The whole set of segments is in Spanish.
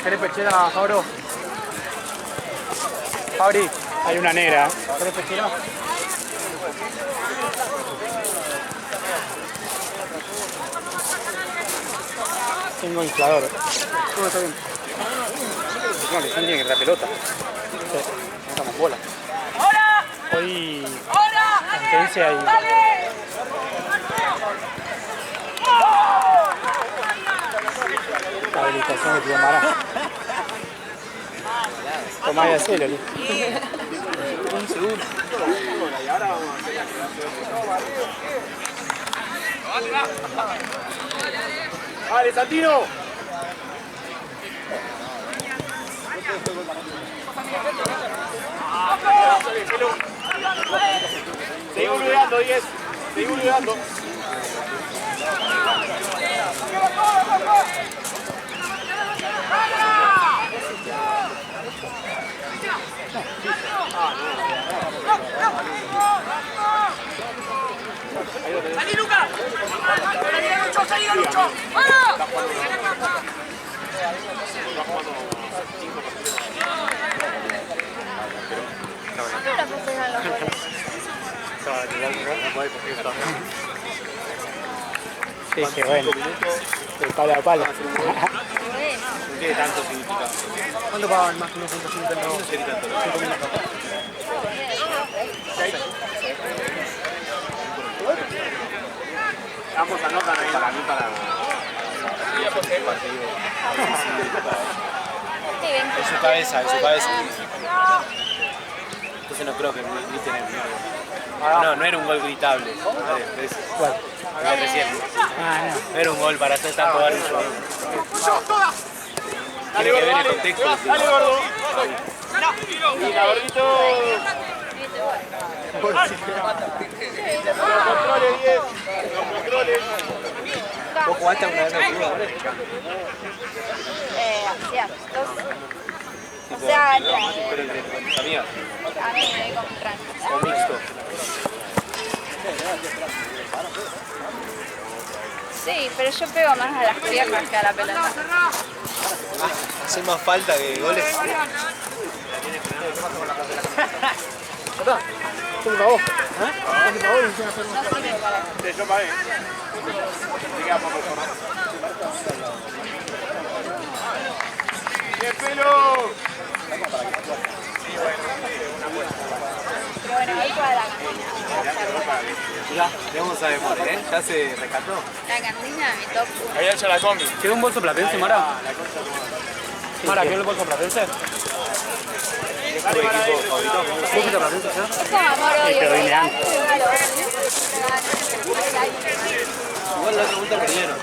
¿Querés pechera, Fabro? Fabri, hay una negra. ¿Querés pechera? Tengo inflador. Todo está bien. No, que tiene que ir la pelota. Sí, no estamos bola. Hoy Intensia y... La habilitación que tiene Mara. Tomá y hacelo, Lili. Un segundo. ¡Vale, Santino! Seguí boludeando, 10. Seguí boludeando. ¡Salí, Lucas! ¡Salí, Lucho! ¡Vamos! Sí, qué bueno. De palo a palo. No tiene tanto significado. ¿Cuánto pagan más que 1.50 euros? 5 minutos. Ambos anotan ahí para mí para... En su cabeza, en su cabeza. Entonces no creo que griten el miedo. No, no era un gol gritable. ¿Cuál? Recién. No. No era un gol para hacer tanto barullo. Tiene que ver el contexto. ¡Dale, gordo! Mira, gordito. Los controles, 10. Los controles. ¿Vos jugaste alguna vez en fútbol? Hacía amistoso. O sea, Pero entre tus amigas. a mí me compran. O mixto. Sí, pero yo pego más a las piernas que a la pelota. Hace más falta que goles. ¿Cómo pagó? ¿Cuánto pagó? No sirve para eso. Sí, yo pagué. ¡Bien, pelo! Pero bueno, hoy juega la cantina. Ya, vamos a demorar, ¿eh? Ya se rescató. La cantina, mi top 1. Ahí hecho la combi. ¿Quedó un bolso platense, Mara? Mara, ¿quedó el bolso platense? ¿Es tu equipo favorito? ¿Vos fuiste platense, ya? Es como amor, Sí, odio. pero vine antes. Igual la otra vuelta perdieron.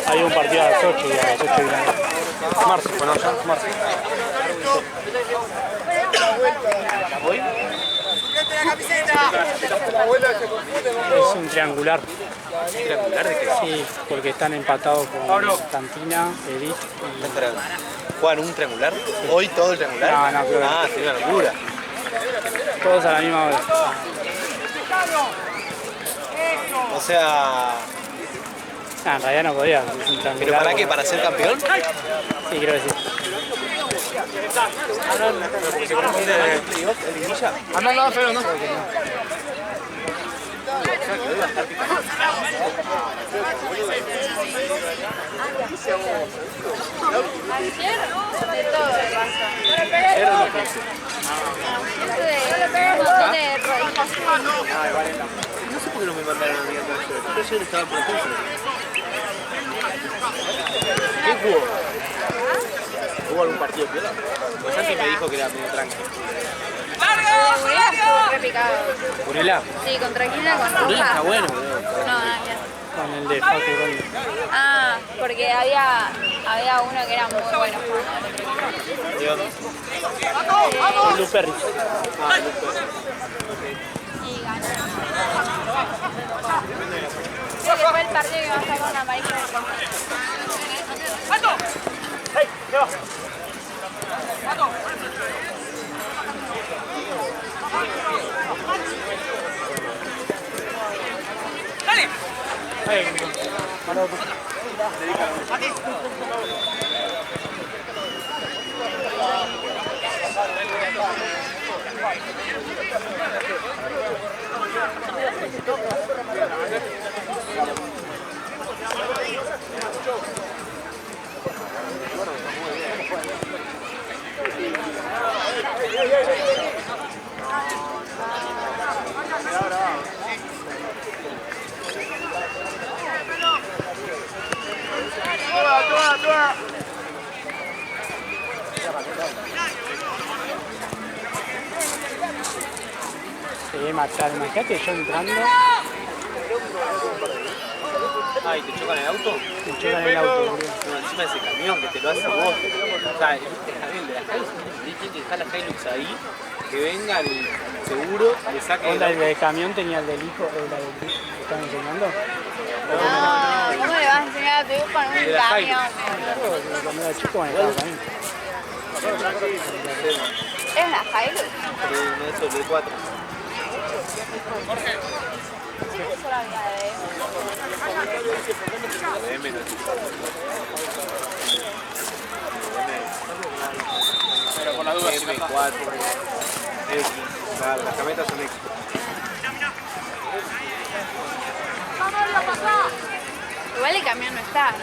Hay un partido a las 8 y a las 8 y la... Marzo, bueno, ya, marzo. ¿Hoy? Es un triangular. ¿Triangular de qué? Sí, porque están empatados con Cantina, Edith y... ¿Juegan un triangular? ¿Hoy todo el triangular? No, no, creo que no. Ah, sí, una locura. Todos a la misma hora. O sea... Ah, en realidad no podía, es un triangular. ¿Pero para qué? ¿Para ser campeón? Sí, creo que sí. Porque se confunde el playoff, el liguilla. No, pero no. Ayer de todo de razón. Era lo que hice. Un montón de rodillas. No sé por qué no me mandaron a mí a traer. Yo ayer estaba por el ¿Qué jugó? ¿Hubo algún partido piola? Pues antes me dijo que era medio tranqui. Uriela estuvo re picado. ¿Urela? Sí, contra Quina, con Urela está Roja. bueno, boludo. No, nada que ver. Con el de Facu Rondi. Ah, porque había uno que era muy bueno. ¿De dónde? El Lu Perry. Y ganó. Creo que fue el partido que va a sacar una amarilla de roja. ¡Dale! Se matar, imagínate yo entrando. Ay, ¿te chocan el auto? Me chocan el auto, boludo. No, encima de ese camión que te lo hace vos. O sea, el camión de la Hilux, tiene que dejar la Hilux ahí, que venga el seguro, le saque ¿Onda el del camión tenía el del hijo, la del hijo que estaban enseñando? No, ¿cómo le vas a enseñar a tu hijo con un De la camión? Cuando era chico manejaba también. ¿Es la Hilux? no es el de 4. Eso la vida de M no es. Pero por la duda, si M4, X, claro, las camionetas son X. Igual el camión no está, ¿no?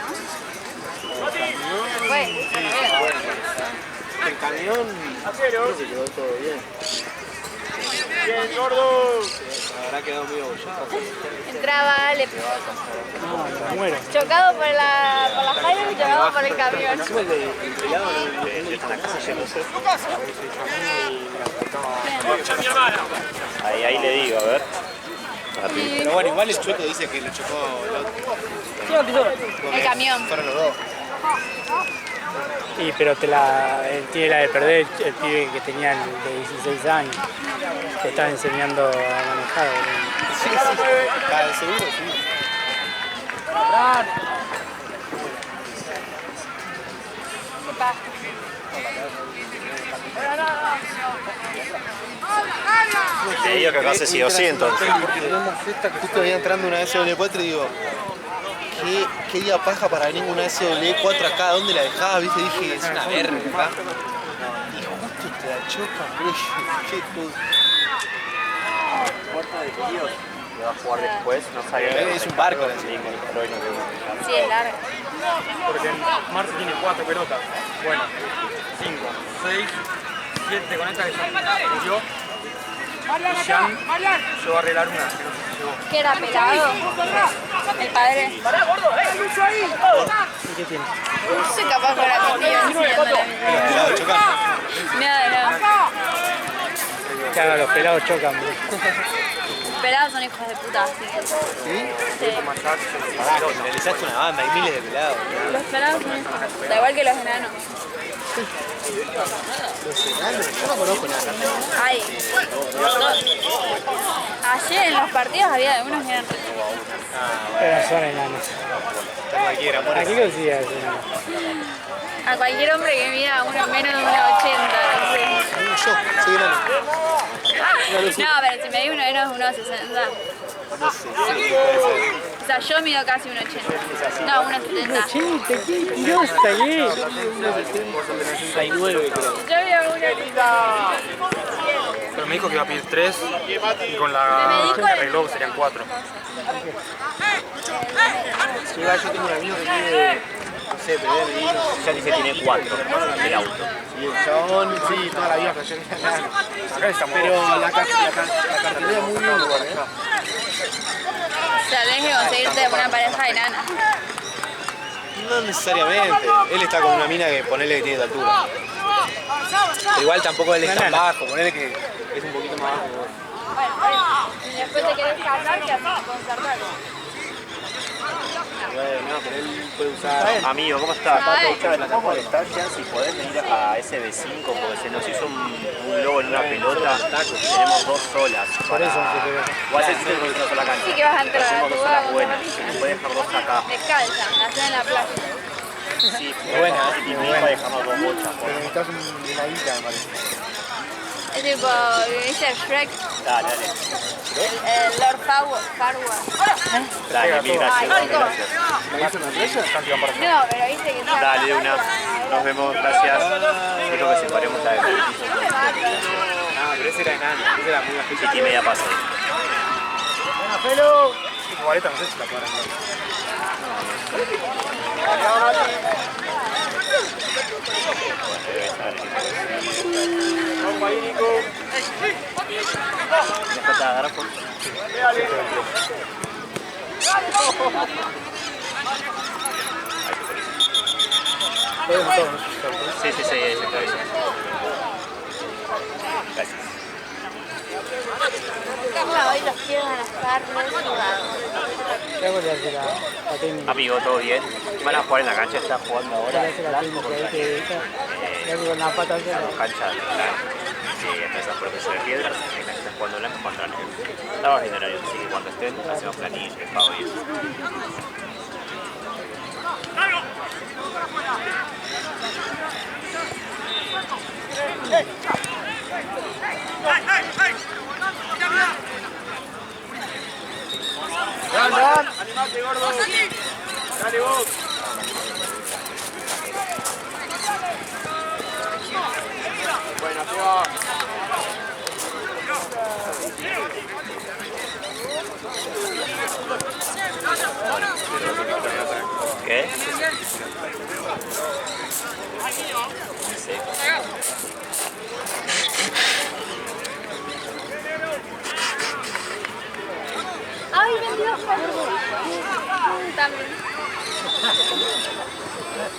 Bueno, El camión creo que quedó todo bien. bien, gordo. Habrá quedado muy abollado. entraba, le pegó. No, me muero. Chocado por la Hilux y chocado por el camión. Encima el pelado no está en la casa ya no sé. Ahí le digo, a ver. Pero bueno, igual el chueco dice que lo chocó el otro. El camión. Fueron los dos. Y pero él tiene la de perder el pibe que tenía el de 16 años. Que estaba enseñando a manejar. boludo. Sí, para el seguro, sí. Te digo que acá se sí 200. Porque tenemos fiesta que justo venía entrando una SW4 y digo, ¿qué día paja para venir una SW4 acá? ¿Dónde la dejabas? ¿Viste? Dije, es una verga acá. Y justo te la chocan, bro. Qué cosa. Puerta de tíos que va a jugar después, no sabe. Es un barco, la Sí, es larga. Porque Marce tiene 4 pelotas. Bueno, 5, 6, 7 con esta que son yo. Y Jean, yo voy a arreglar una que no se llevó. ¿Qué era pelado? El padre. ¿Y qué tiene? No sé, capaz que era contigo enseñando la vida. Mira, Claro, los pelados chocan, boludo. los pelados son hijos de puta, así que. Sí. Pará, que finalizaste una banda, hay miles de pelados. Los pelados son hijos de puta, da igual que los enanos. Los enanos, yo no conozco nada. Ay. Ayer en los partidos había unos que eran re. Pero son enanos. Cualquiera, por ¿A eso. qué consideras enano? A cualquier hombre que mida uno menos de 1,80, no sé. Yo, soy enano. No, pero si me di uno menos de 1,60. No sé, sí, puede ser. O sea, yo mido casi 1,80. No, 1,70. Che, qué tirosa que es. 69 creo. Yo mido 1,70. Pero me dijo que iba a pedir 3 y con la que arregló serían 4. Igual yo tengo un amigo que tiene, no sé, pero él Ya dice que tiene 4 el auto. y el chabón, sí, toda la vida cayó en enano. Acá estamos. Pero la cartelera es muy bien, O sea, tenés que conseguirte una pareja de nana. No necesariamente. Él está con una mina que ponele que tiene tu altura. Pero igual tampoco él es tan bajo, ponele que es un poquito más bajo. Bueno, y después te querés casar, ¿qué haces con cerrar? Bueno, no, pero él puede usar. Amigo, ¿cómo estás? ¿Cómo molestar, Jean, si podés venir a SB5? Porque se nos hizo un globo en una pelota y tenemos 2 solas. Por eso no te veo. O haces una sola cancha. Sí que vas a entrar, Hacemos 2 tú solas vas a buenas. entrar. Se puede dejar 2 acá. Descalza, la hacen en la playa. Sí, buena, y para dejarnos 2 bochas. Pero necesitas una guita, me parece. Es tipo, ¿viste Shrek? Dale, dale. El Lord Farquaad. Dale, mil gracias, Ay, mil chicos. gracias. ¿Me hizo una estrella? No, pero viste que está. Dale, de una. Nos vemos, gracias. Espero que separemos la de No me mates. Ah, pero ese era enano, ese era muy bajito. 7 y media paso. Buena, Felo. Y Guareta no sé si la podrán ver. ¿Me falta agarrar por? Sí, sí, sí, ese cabeza. Gracias. Carla, hoy los quiero a las carnes jugados. ¿Qué hago de hacer la técnica? Amigo, ¿todo bien? ¿Van a jugar en la cancha? ¿Están jugando ¿Qué ahora? hace la técnica? ¿Qué hago con la pata hacia la... Cancha blanca. Sí, empiezan por empezar de piedras, en la que están jugando blanca contra el está ordinario, así que cuando estén hacemos planilla, pago y eso. ¡Animate, gordo! ¡Dale vos! Bueno, arriba. ¿Qué? Sí. Ay, vendió también.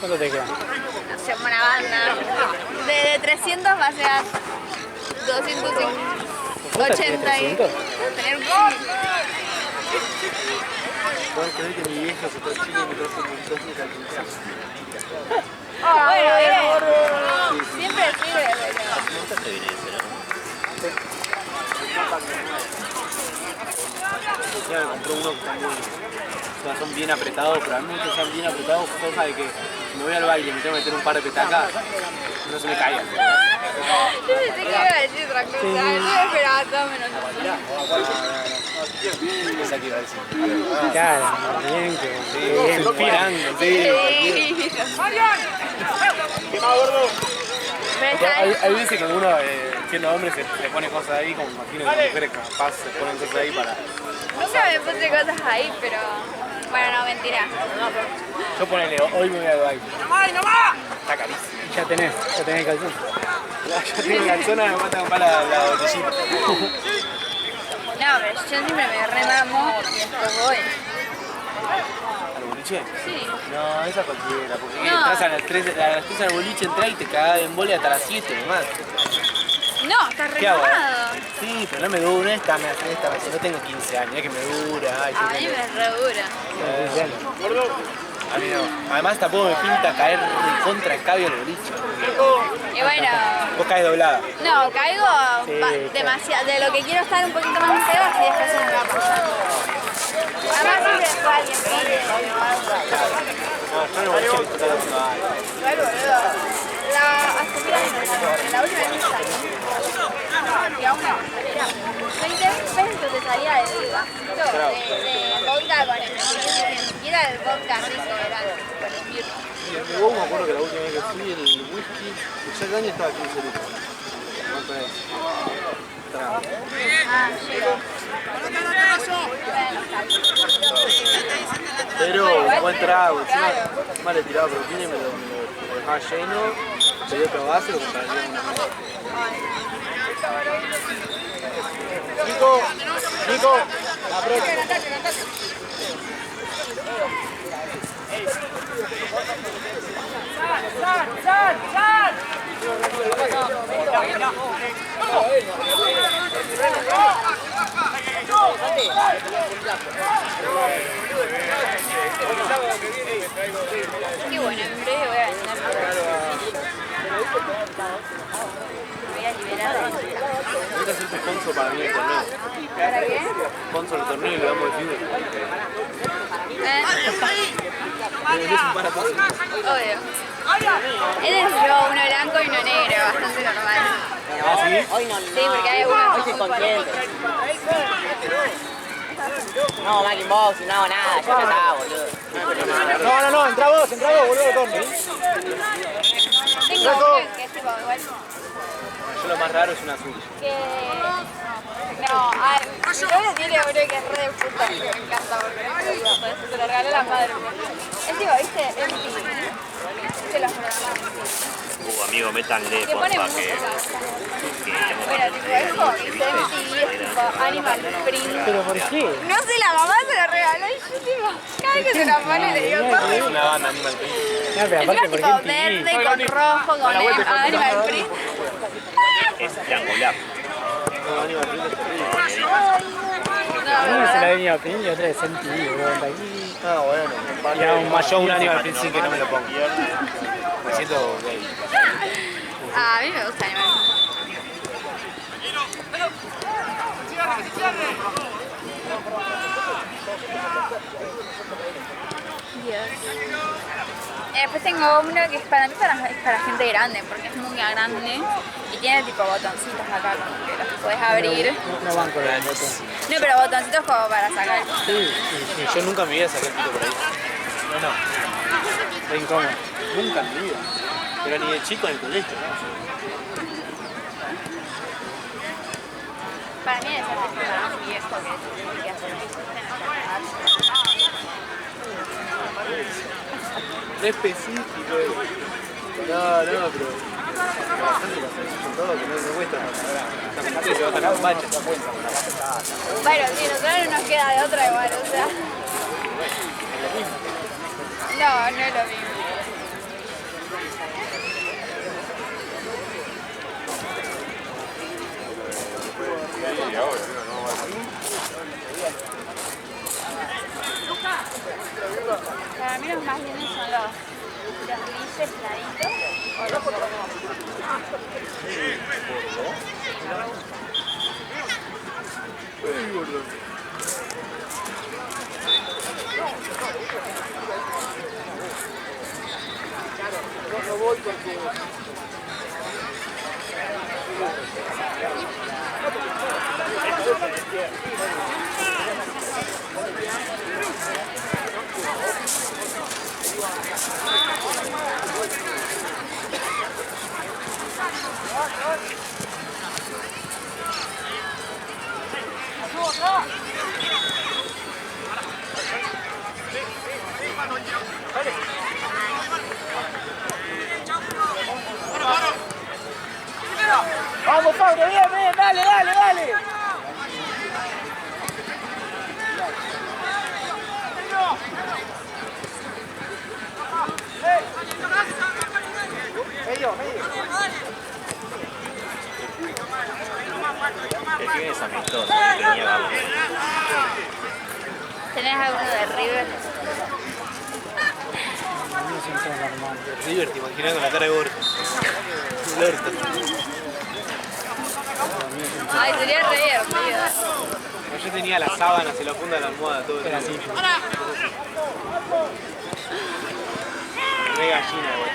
¿Cuánto te queda? No sé, buena banda. De 300 va a ser 280 y... Tener un ¿Puedes creer que mi vieja se fue a Chile y me trajo un montón de calzoncillos? Bueno, bien. Siempre sirve, pero... Bastante bien ese, ¿no? Ya me compró uno que está muy... O sea, son bien apretados, pero a mí me gusta que sean bien apretados, cosa de que si me voy al baile y me tengo que meter un par de petacas, no se me caigan. Yo pensé que iba a decir otra cosa. Yo esperaba todo menos Esa que iba a decir. Claro, bien, que bien. Inspirando, sí. Hay veces que uno, siendo hombre, se pone cosas ahí, como imagino que las mujeres capaz se ponen cosas ahí para... Nunca me puse cosas ahí, pero... Bueno, no, mentira. Yo ponele, hoy me voy al baile. Está carísimo. Ya tenés el calzón. Ya tengo calzona, me mata a comprar la botellita. No, pero yo siempre me remamo y después voy. ¿Al boliche? Sí. No, esa cualquiera, porque No. entras a las 3 al boliche, entras y te cagás en bola hasta las 7 nomás. No, estás ¿Qué hago? remamado. Sí, pero no me dura, esta me hace esta, no tengo 15 años, es que me dura. Ay, A mí me re dura. a mí no. Además tampoco me pinta caer contra escabio al boliche. Y bueno... Vos caes doblada. No, caigo Sí, demasiado. De lo que quiero estar un poquito más peor, así después se me va apoyando. Además siempre después alguien pide. No, yo no voy a disfrutar de mundo. Igual, boludo. Hasta mira, la última vez que salí, y a una escalera, 20 pesos te salía de vodka con el... Ni siquiera el vodka rico, era con el mirro. Y el Go, me acuerdo que la última vez que fui, el whisky, el Jack Daniel estaba 15 litros. ¿Cuánto es? Ah, llegó. Pero un buen trago, encima le tiraba propina y me lo dejaba lleno, se dio otro vaso y lo compraría en una mesa. Nico, aprovecha. Qué bueno, en breve voy a vender más. Me voy a liberar de esta. Voy a hacer tu sponsor para mí el torneo. ¿Para qué? Sponsor del torneo y le damos el fútbol. Obvio. Él eligió uno blanco y uno negro, bastante normal. ¿Ah, sí? Sí, porque hay uno Hoy soy consciente. No, Mackin Box, no hago nada, yo ya estaba, boludo. No, entra vos, boludo, Tommy. Tengo uno que es tipo igual. Yo lo más raro es un azul. Que... No, mi novio tiene uno que es re de puta, que me encanta porque se lo regaló la madre. Es tipo, ¿viste? MTV. Se los programas. Amigo, métanle, Que pone porfa, música. que Bueno, tipo, es como, ¿viste? MTV es tipo Animal Print. ¿Pero por qué? No sé, la mamá se lo regaló y yo tipo, cada vez que se la pone le digo, papi. Es una banda Animal Print. No, pero Encima aparte, es ¿por tipo qué verde con rojo, con Animal Print. es triangular. No, Animal Print es terrible. Uno se la venía a pedir y otra es MTV, boludo. Aquí. Ah, bueno. Y a un Yo un Animal Print sí que no me lo pongo. Me siento gay. Ah, a mí me gusta Animal Print. Dios. Después tengo uno que es para mí es para gente grande, porque es muy grande y tiene tipo botoncitos acá como que los podés abrir. No van con el botón. No, pero botoncitos como para sacar. Sí, Yo nunca me voy a sacar el pito por ahí. no. Está incómodo. Nunca en mi vida. Pero ni de chico en el colegio, ¿no? Para mí es para mi viejo que hace Re específico. No, pero... Bastante lo hacen todo, que no cuesta nada. Se va a sacar un bache. Bueno, sí, nosotros no nos queda de otra igual, o sea. No, no es lo mismo. Para mí los más lindos son los grises claritos o los bordos. Vamos, Pablo, bien, dale. El pibe es amistoso, tenía ganas. ¿Tenés alguno de River? River, te imaginas con la cara de gordo. El orto. Ay, sería re divertido. Yo tenía las sábanas y la funda de la almohada, todo era así. Re gallina, güey.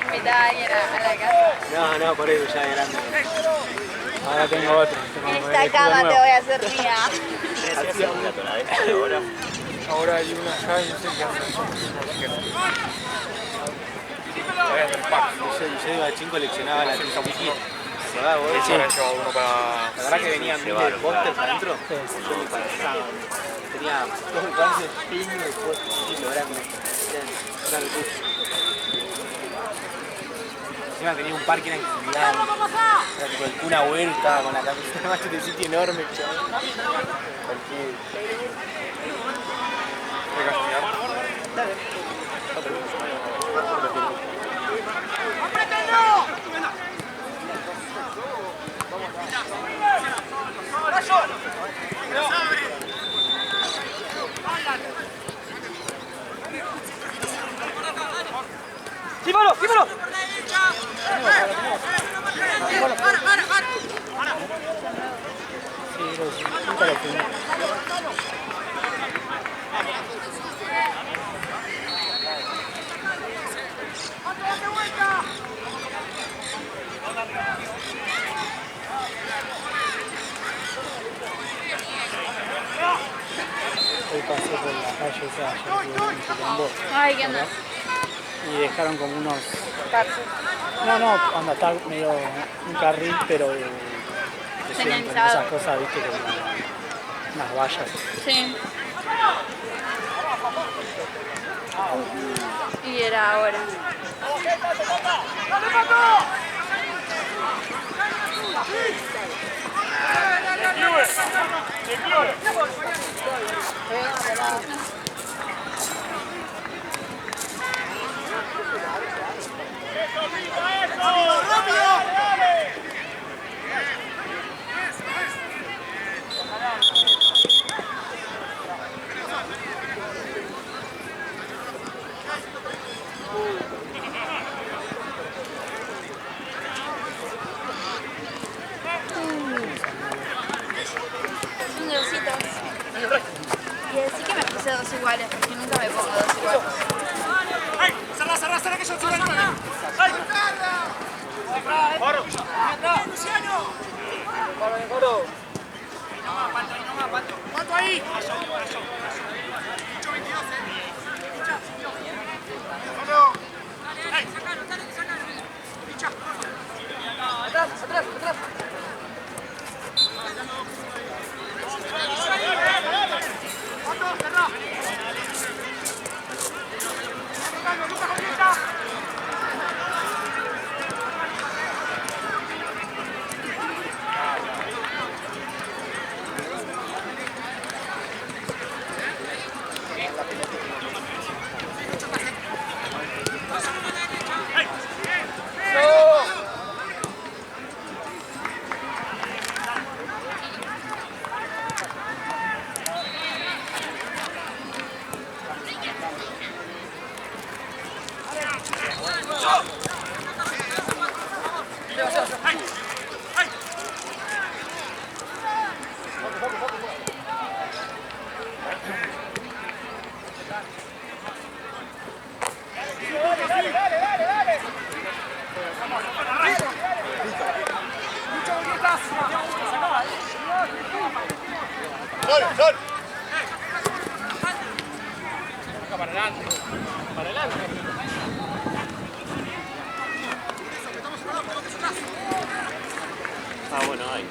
Invitaba a alguien a la casa. No, por eso ya de grande. Ahora tengo otro. En esta cama te voy a hacer mía. Ahora hay una acá y no sé qué hacer. Yo iba de chico coleccionaba la tinta wiki. ¿Verdad, vos? Sí, ahora llevo uno para... ¿La verdad que venían miles de pósters adentro? Sí. Yo me pasaba. Tenía todo el parque lleno de pósters. Sí, lo era como... Era locura. Encima tenía un parque en actividad. Era tipo el Kun Agüero, estaba con la camiseta de Manchester City enorme, chaval. Cualquier... Dale. ¡Dímelo! hoy pasé por la calle esa ayer que en Quilombo, Ay, ¿qué onda? y dejaron como unos... Tarso. No, anda, está medio un carril, pero de siempre, Señalizado. esas cosas, viste, como unas vallas. Sí. Y era ahora. Son grositos. Y decí que me puse dos iguales, porque nunca me pongo dos iguales. ¡Cerrá, que yo subo el nueve! ¿Cuánto ahí? Atrás. ¡Sol! Para adelante. Ah, bueno, ahí.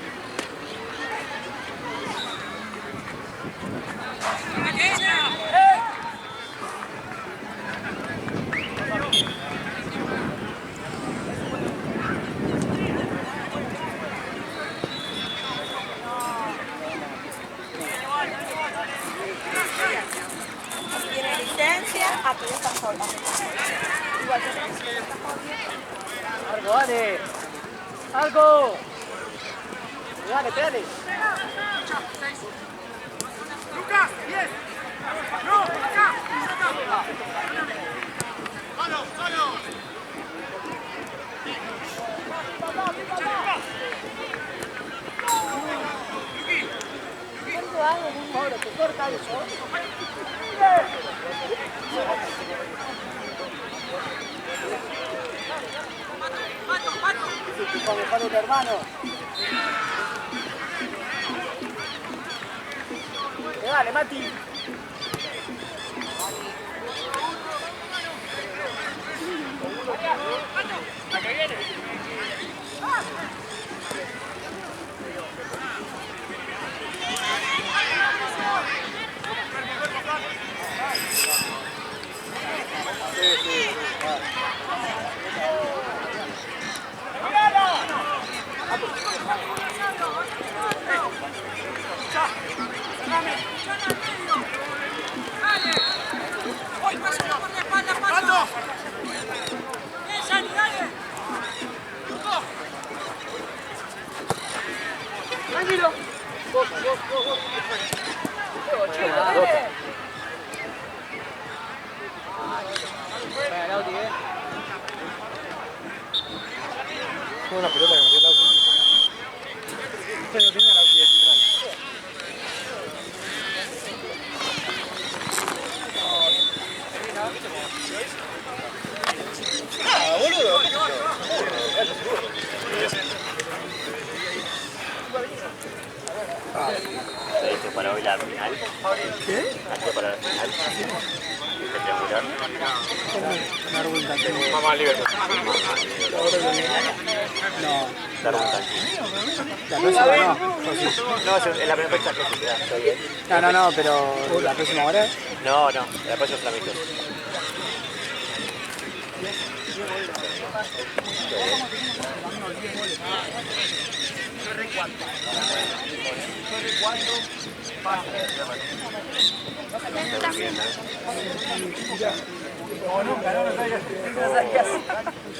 Tiene licencia, aquí está sola. Igual que ¡Algo, dale! ¡Algo! ¡Dale! ¡Lucas! ¡10! ¡No! ¡Acá! ¡Solo! Ahora, te corta eso. Mato, hermano. Dale, Mati. La que viene. Tranquilo. Vos. Fue una pelota que metió el auto. Pero tenía la de central. Ah, boludo. Listo, para hoy la la final? ¿Qué? ¿Antes para la final? ¿El triangular? Darwin Tanquín. Mamá Liverpool. No. Darwin Tanquín. La próxima no. ¿O sí? No, es la primera fecha que se queda. No, pero la próxima hora. No, la próxima es la mitad.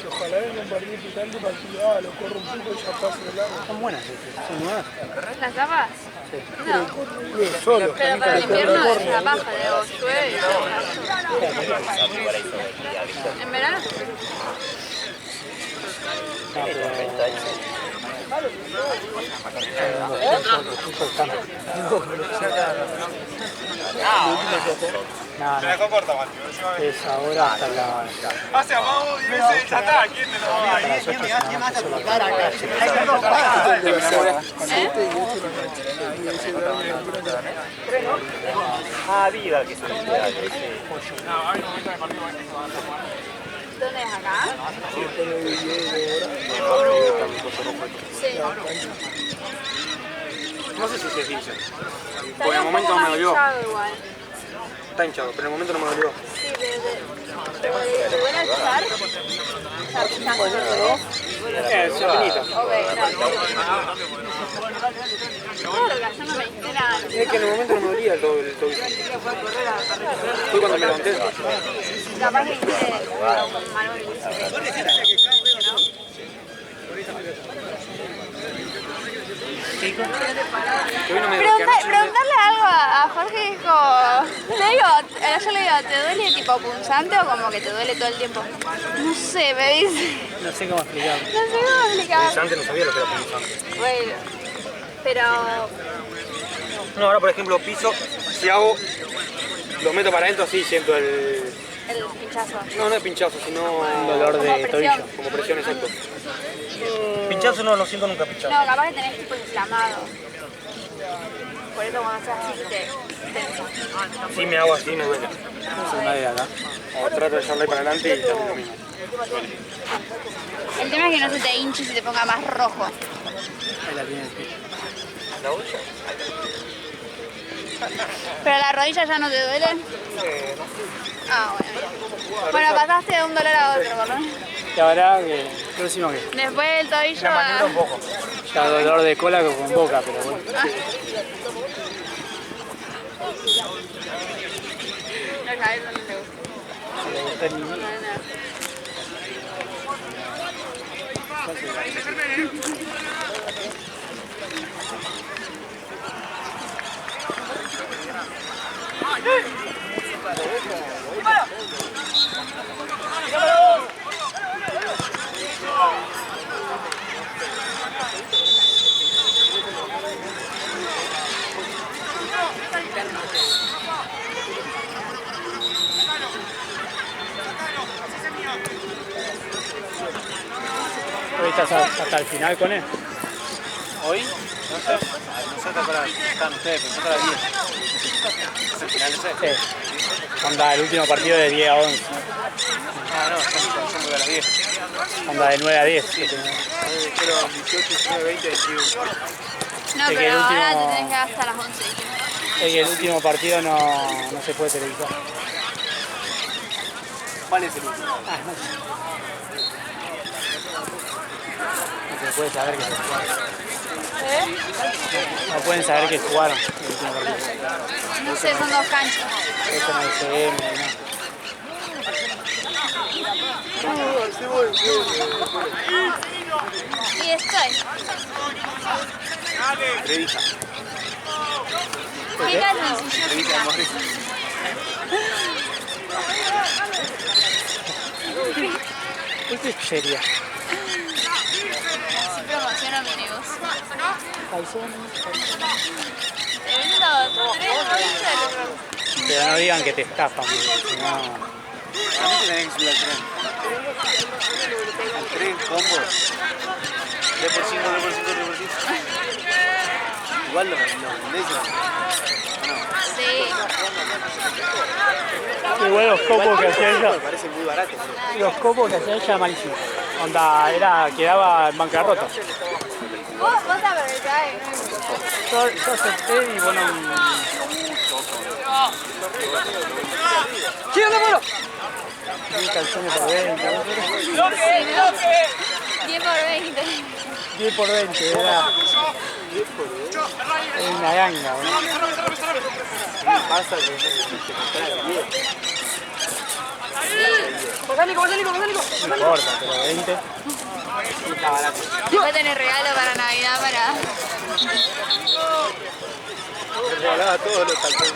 Ojalá venga un partido picante para que lo corro un poco y ya pase de largo. Son buenas, son nuevas. ¿Las tapas? No. Solo. Pero para el invierno es la paja, digo, llueve y ¿en verano? No, Me dejó corta, Mati. es ahora hasta la... Hacia abajo y dice, ya está, ¿quién te lo va a Ah, viva que se le queda. ¿Dónde es acá? Sí. No sé si se dice. Está Por el un momento poco no me dolió. manchado igual. Está hinchado, pero en el momento no me dolió. Sí, ¿te duele al pisar? O sea, pisando, ¿te duele? Es finita. Ok, claro, que yo no me diste nada. Es que en el momento no me dolía el tobillo. Fue cuando me levanté. Capaz que hice con Manuel. Que hoy no me Preguntarle algo a Jorge es como... Te digo, yo le digo, ¿te duele tipo punzante o como que te duele todo el tiempo? No sé, me dice. No sé cómo explicarlo. No sé cómo explicar. Antes no sabía lo que era punzante. Bueno, pero... No, ahora por ejemplo piso, si hago, lo meto para adentro así, siento el... El pinchazo. No es pinchazo, sino Dolor Como de presión. tobillo. como presión, exacto. Pinchazo no siento nunca pinchazo. No, capaz que tenés tipo inflamado. Por eso cuando haces así te tensa. Si me hago así me duele. Es una de acá. O trato de echarle para adelante y también lo mismo. El tema es que no se te hinche y se te ponga más rojo. Ahí la tiene el pie. ¿Pero la rodilla ya no te duele? Ah, bueno. Bueno, pasaste de un dolor a otro, por lo menos. Y ahora que... próximo que... Después del tobillo La maniobra un poco. Ya dolor de cola con boca, pero bueno. No, a eso no le gusta. Le gusta el niño. No, no. Hoy estás hasta el final con él. Hoy, no sé hasta para están ustedes, pensé para 10. ¿Es el final ese? Sí. Onda el último partido de 10 a 11. Ah, no, yo me voy a las 10. Onda de 9 a 10. Pero 18, 19, 20, 21. No, Es que pero el último- ahora te tenés que dar hasta las 11. Es que el último partido no se puede televisar. ¿Cuál es el último? No se puede saber que se jugaron. No pueden saber que jugaron el último partido. No sé, son dos canchas. Eso no hay CM, no. Y estoy. Revisa. ¿Qué calzoncillo? Revisa de Morris. Esto es seria. Sí promociono mi negocio. Calzón. Te vendo 3 bolsas. Pero no digan que te estafan, porque si no... A mí tenés que subir al tren. Al tren, combos. 3x5, 3x5, 3x5. Igual los ingleses van Igual los copos que hacía ella, Me parece muy barato. los copos que hacía ella malísimo. Onda, quedaba en bancarrota. Vos aprovechás, ¿no? Yo acepté y bueno. Un calzones por 20, ¿no? 10 por 20. 10 por 20, era. Es una ganga, ¿no? Pasa que no sé si te compras 10. No importa, pero 20. Después tener regalo para Navidad para... Me regalaba todos los calzones.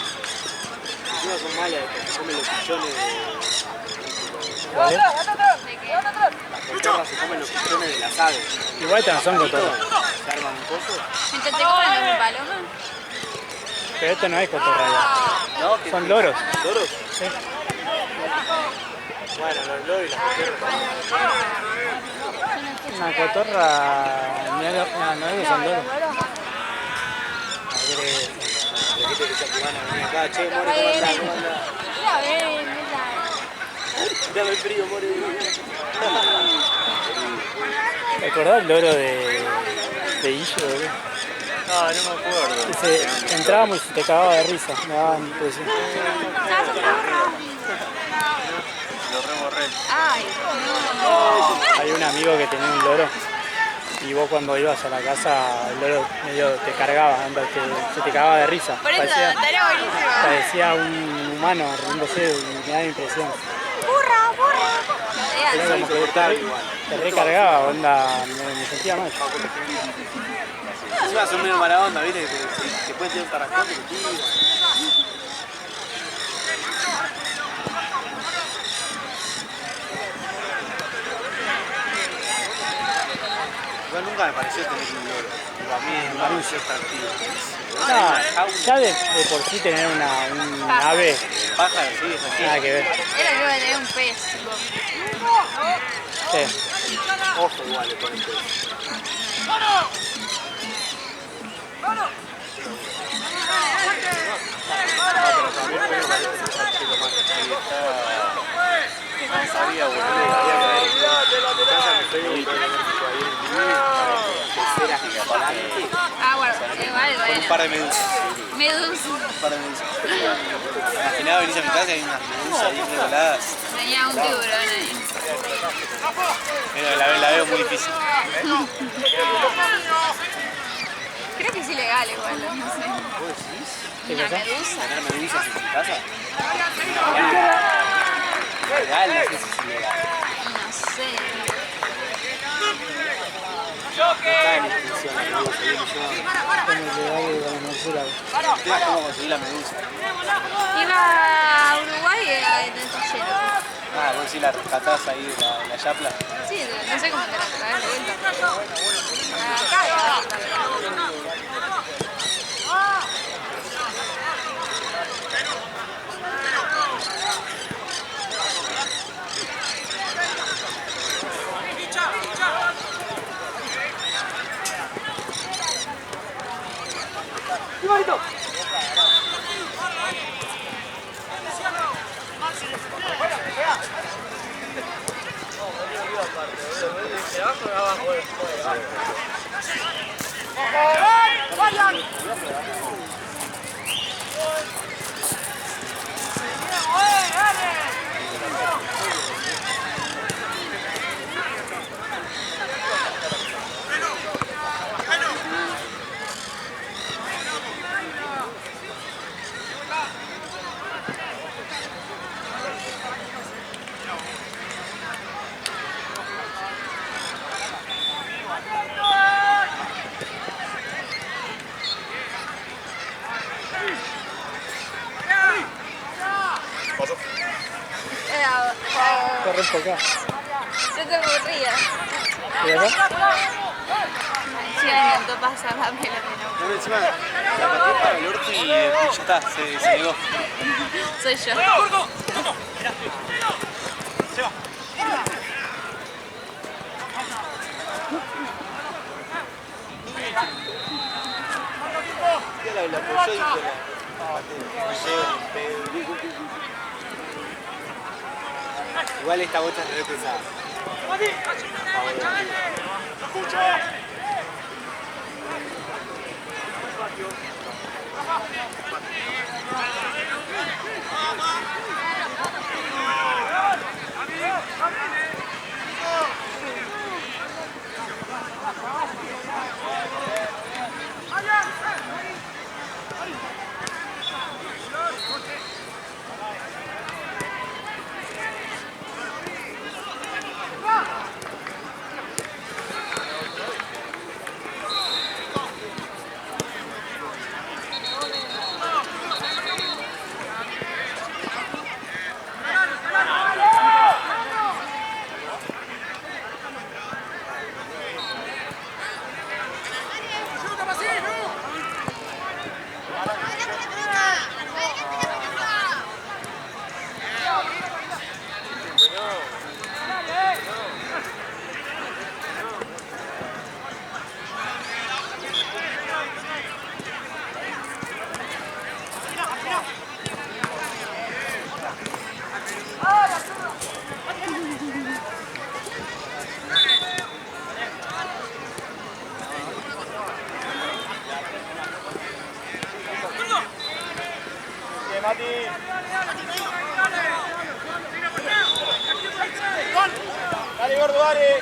Encima son malas, se comen los pichones ¿Vale? las cotorras se comen los pichones de las aves. Igual estas no son cotorras. Se arman un poco. Entonces te comen los palomas. Pero esto no es cotorra ya. No, Son loros. ¿Loros? Sí. Bueno, los loros y las cotorras. Una cotorra. Mirá, no es que son loros. Dijiste que se van a venir acá, che, More, ¿cómo andás? ¿Cómo andás? Mira, ven, Dame el frío, More. ¿Te acordás el loro de Illo, boludo? No, no me acuerdo. Dice, entrábamos y te cagaba de risa, me daba impresión. Lo reborré. Ay, Hay un amigo que tenía un loro y vos cuando ibas a la casa el loro medio te cargaba, onda, se te cagaba de risa. por eso, estaría buenísimo. Parecía un humano riéndose y me daba impresión. Era como que te recargaba, onda, me sentía mal. Encima son medio mala onda, ¿viste? Que pueden tener un tarascón que te tira. Igual nunca me pareció tener un loro. Digo, a mí me pareció atractivo. No, ya de por sí tener un ave, Pájaro, sí, es así. nada que ver. Era yo de tener un pez. Sí. Ojo igual le ponen todo. No sabía, boludo. Había que ver. Peceras gigantes. Ah, bueno, igual, Con un bueno. par de medusas. Medusa. Un par de medusas. Imaginaba venir a mi casa y hay unas medusas ahí regaladas. Tenía un tiburón ahí. Pero la veo muy difícil. Creo que es ilegal igual, no sé. ¿Qué Una cosa? medusa. ¿Tener medusas en tu casa? Legal, no sé si es ilegal. No sé. Está en extinción la medusa, bien yo. Como el de la murciélago. El tema es cómo conseguir la medusa. Iba a Uruguay en el taller. Ah, vos sí la rescatás ahí de la yapla. Sí, no sé cómo te la traes de vuelta. Acá, está re enfocada. Yo te aburría. ¿Y acá? Sí, me encantó pasar la pelota. No, encima la pateé para el orto y ya está, se negó. Soy yo. Ya la apoyó y dijo igual esta bota es re pesada. Dale, gordo, dale.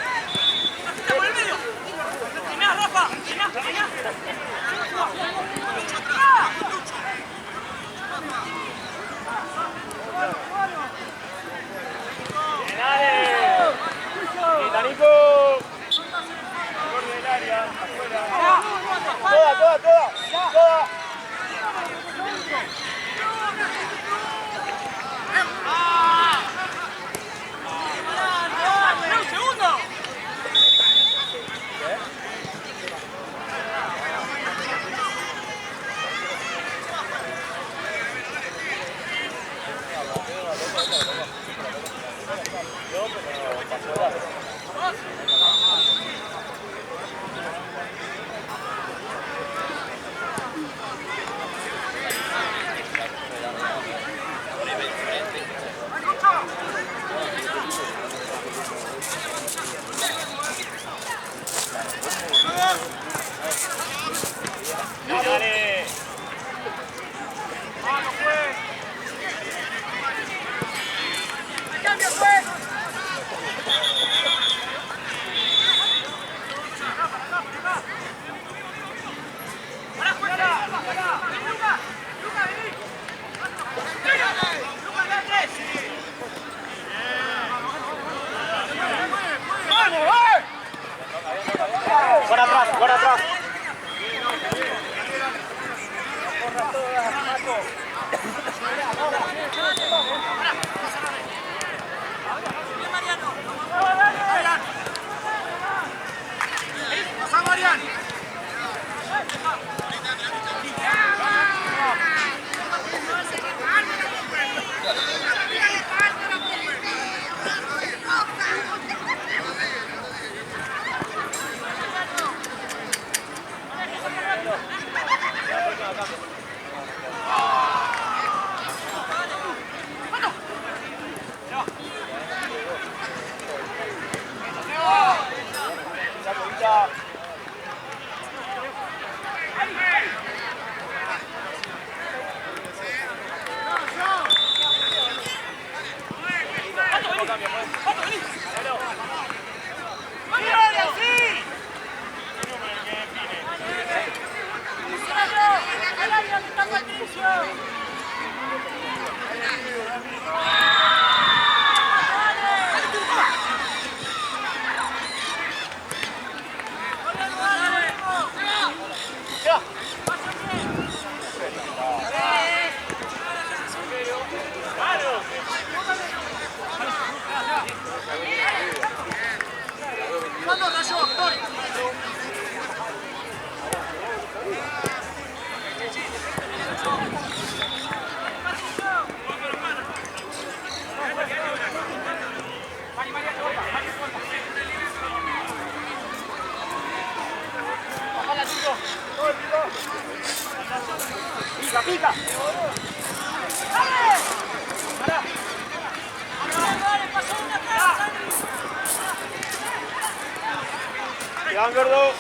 ¡Bien, gordo!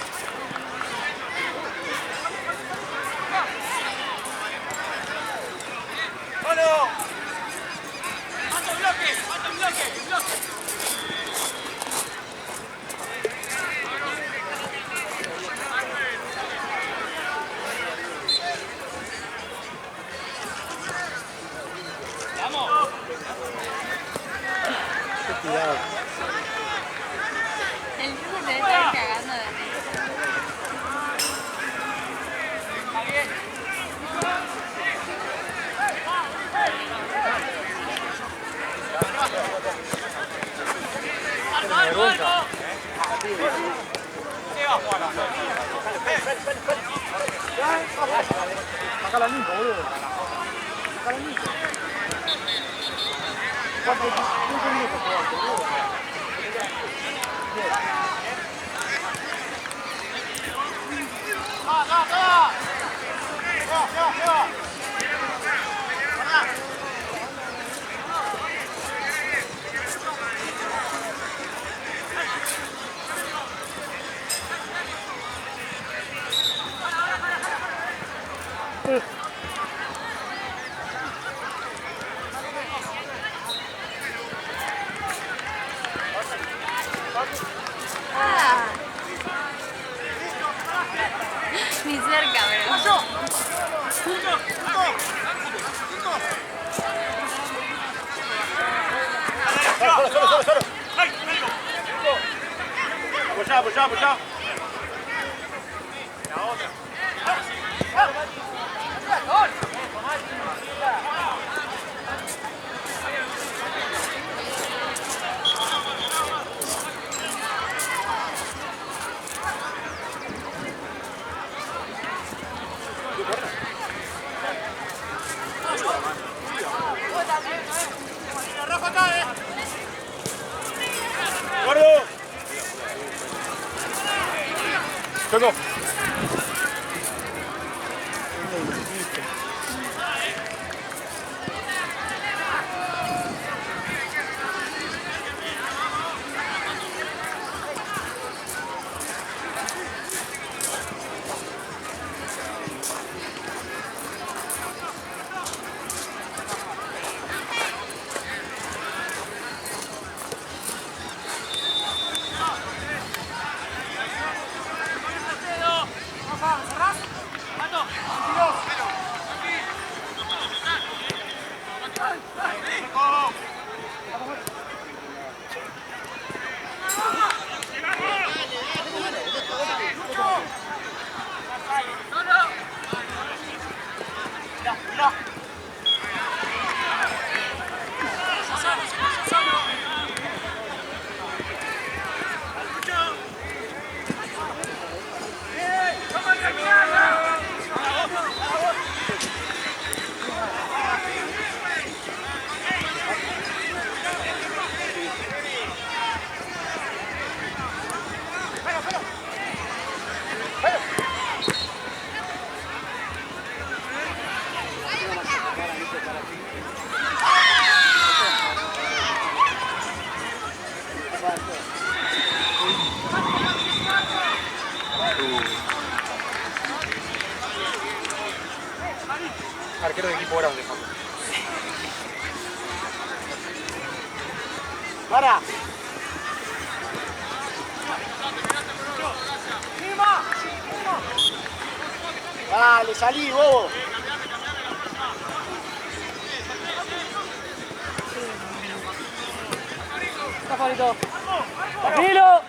Cuidado. El chico se debe estar cagando de risa. Sacala limpio, boludo. Sacala limpio. 15 minutos jugaste, boludo. Ah. Ni cerca, pero. Apoyá, apoyá. ¡Gordo! ¡Choco! Arquero de equipo grande, Juan. ¡Para! Dale, salí, bobo. Está Farito. ¡Tranquilo!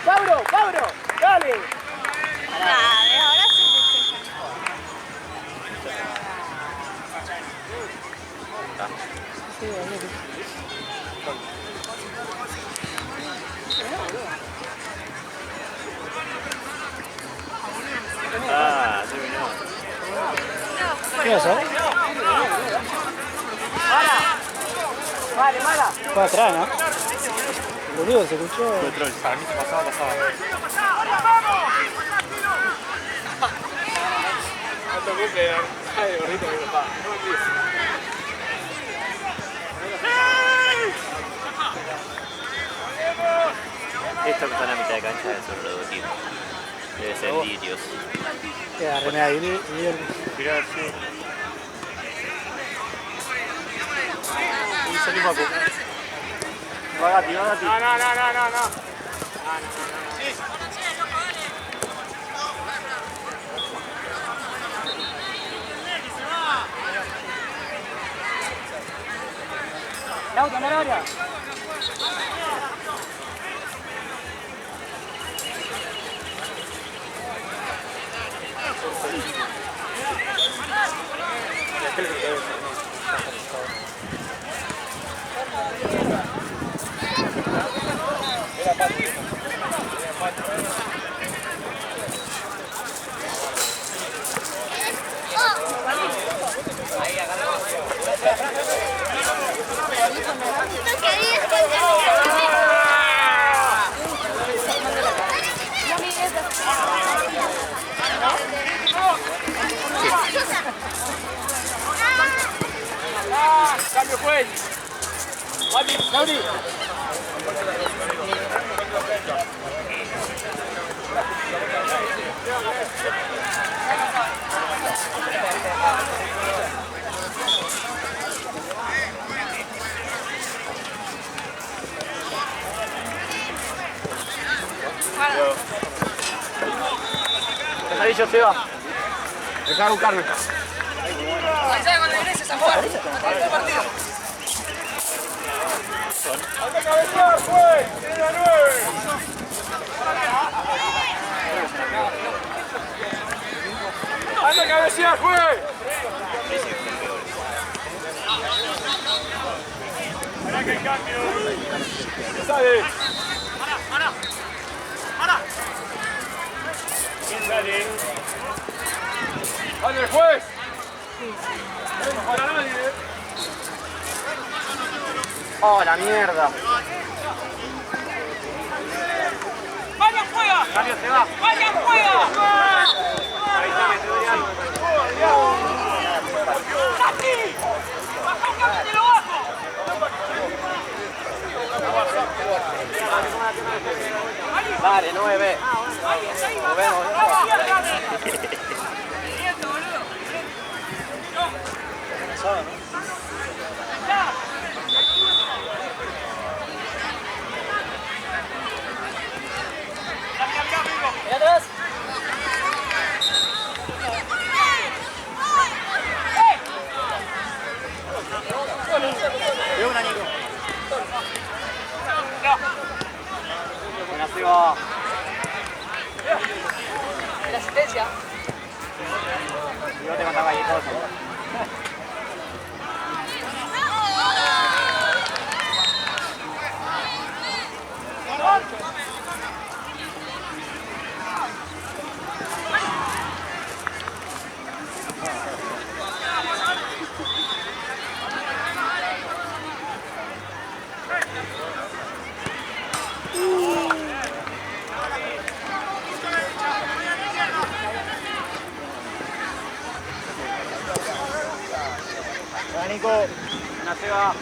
¡Cabro, cabro! ¡Dale! Dale, ahora sí te festejan. Ah, terminó. ¿Qué pasó? Vale, mala. Fue atrás, ¿no? Boludo, se escuchó. Control, para mí se pasaba. No te ocupes, ay, gordito, mi papá. No me olvides. ¡Hey! Esto que está en la mitad de cancha es un logotipo. Debe ser Lirios. Queda remera de Lirios. Mirá, sí. Y salí Paco. Va Gatti, va Gatti. No. Lauta, no área. Cambio pues. Gaudi. Pesadillo, Seba. Dejá buscarme. Ahí sale cuando regreses a jugar. Hasta el partido. ¡Anda a cabecear, pues! ¡Tiene la 9! ¡Anda a cabecear, pues! ¡Pará que hay cambio! ¡Sale! ¡Para! ¿Quién sale? ¡Ande el juez! ¡No para nadie! ¡Oh, la mierda! ¡Vaya, juega! Cambio, se va. ¡Vaya, juega! Ahí está, me estoy odiando. ¡Gatti! ¡Baja un cambio de lo bajo! Dale, 9. Nos vemos. atrás! De una, Nico. Buena, Seba. La asistencia. Yo te contaba ahí cosas. Nico, una Seba.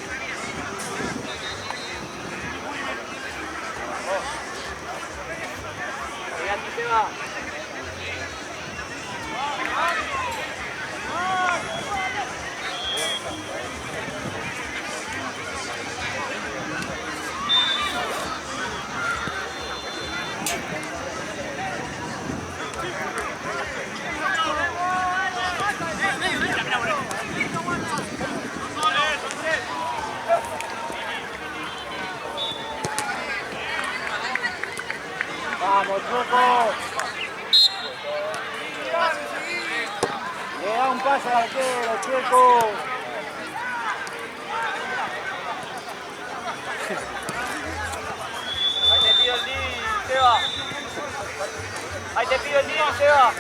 Cuidate, Seba. Vamos, Choco. Le da un pase al arquero, Checo. Ahí te pido el lead, Seba. Ahí te pido el lead, Seba.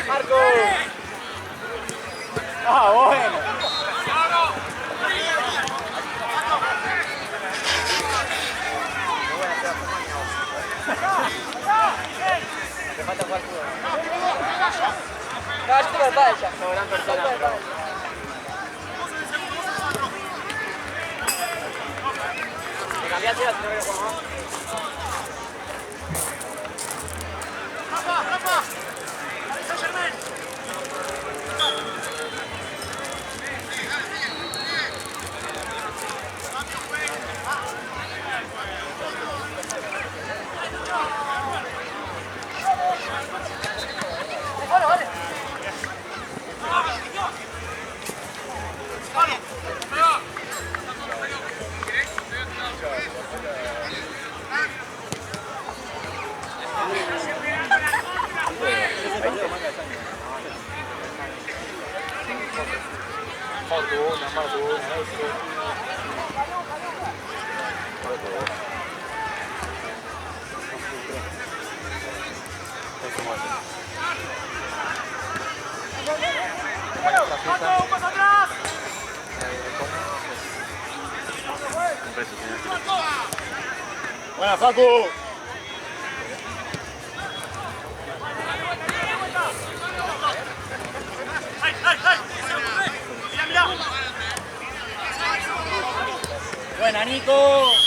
Marco. Ah, bueno. Te falta jugar fútbol. No, yo tengo el padre ya. Soy gran persona. ¿Me cambiaste la señora que jugamos? Buena, Facu. Buena, Nico.